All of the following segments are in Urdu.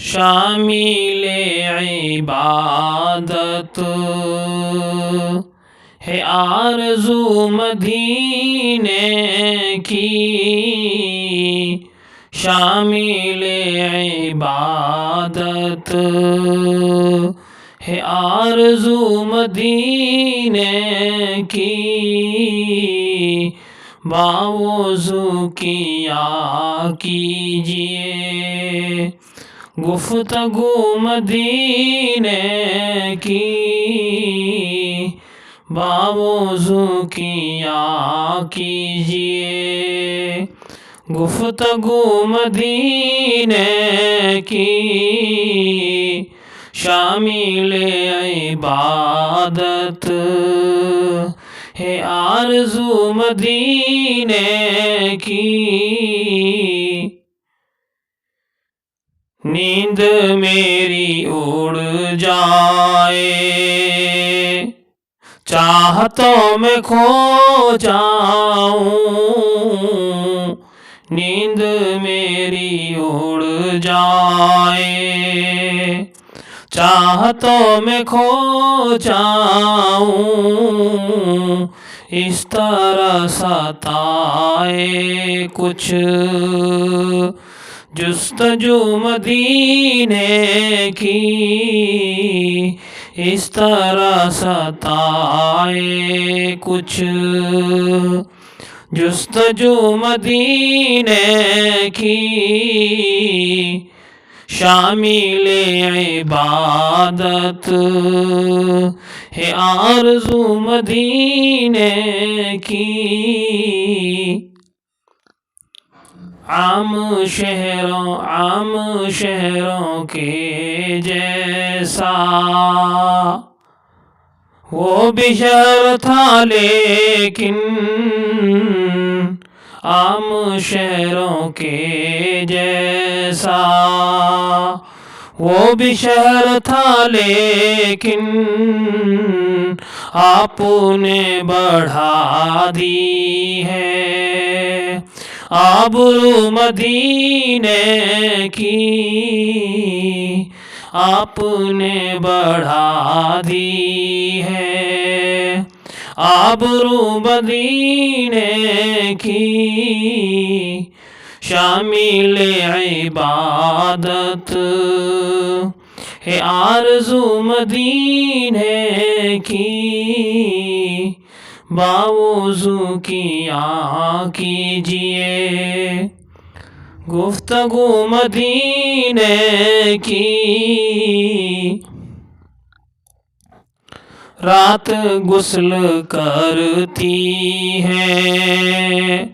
شامل عبادت ہے آرزو مدینے کی، شامل عبادت ہے آرزو مدینے کی، باوضو کیا کیجئے گفتگو مدینے کی، باوضو کیا کیجئے گفتگو مدینے کی، شامل عبادت ہے آرزو مدینے کی۔ نیند میری اڑ جائے چاہتوں میں کھو جاؤں، نیند میری اڑ جائے چاہتوں میں کھو جاؤں، اس طرح ستائے کچھ جستجو مدینے کی، اس طرح ستائے کچھ جستجو مدینے کی، شامل عبادت ہے آرزو مدینے کی۔ عام شہروں کے جیسا وہ بھی شہر تھا لیکن، عام شہروں کے جیسا وہ بھی شہر تھا لیکن، آپ نے بڑھا دی ہے آبرو مدینے کی، آپ نے بڑھا دی ہے آبرو مدینے کی، شامل عبادت ہے آرزو مدینے کی، باوضو کیا کیجئے گفتگو مدینے کی، رات غسل کرتی ہے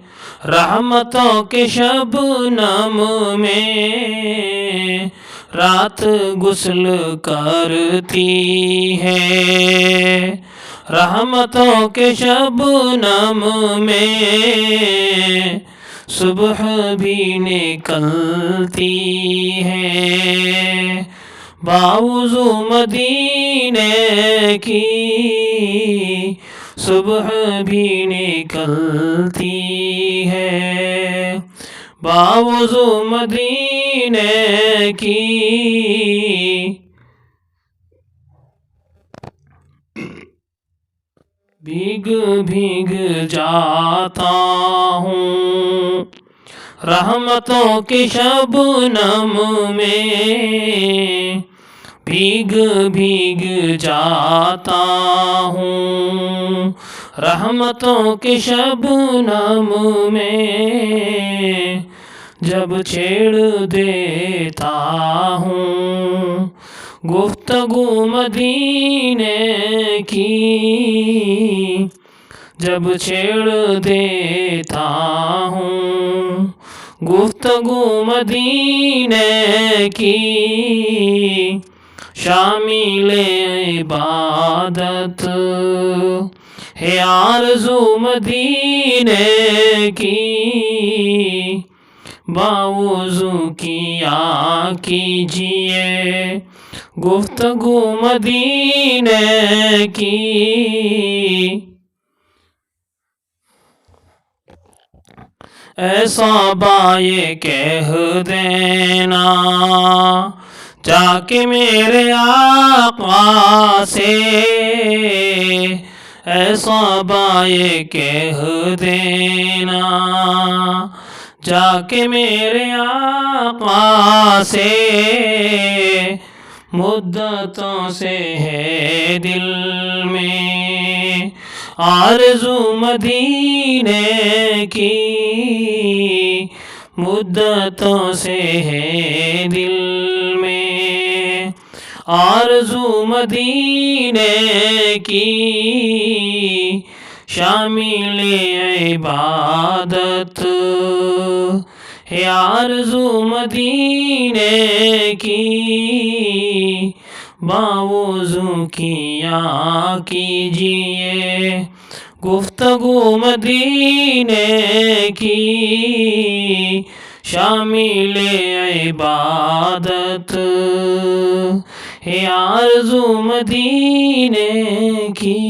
رحمتوں کے شبنم میں، رات غسل کرتی ہے رحمتوں کے شبنم میں، صبح بھی نکلتی ہے باوضو مدینے کی، صبح بھی نکلتی ہے باوضو مدینے کی، بھیگ بھیگ جاتا ہوں رحمتوں کے شبنم میں، بھیگ بھیگ جاتا ہوں رحمتوں کے شبنم میں، جب چھیڑ دیتا ہوں گفتگو مدینے کی، جب چھیڑ دیتا ہوں گفتگو مدینے کی، شامل عبادت ہے آرزو مدینے کی، باوضو کیا کیجئے گفتگو مدینے کی، ایسا بائے کہہ دینا جا کے میرے آقا سے، ایسا بائے کہہ دینا جا کے میرے آقا سے، مدتوں سے ہے دل میں آرزو مدینے کی، مدتوں سے ہے دل میں آرزو مدینے کی، شامل عبادت ہے آرزو مدینے کی، باوضو کیا کیجئے گفتگو مدینے کی، شامل عبادت ہے آرزو مدینے کی۔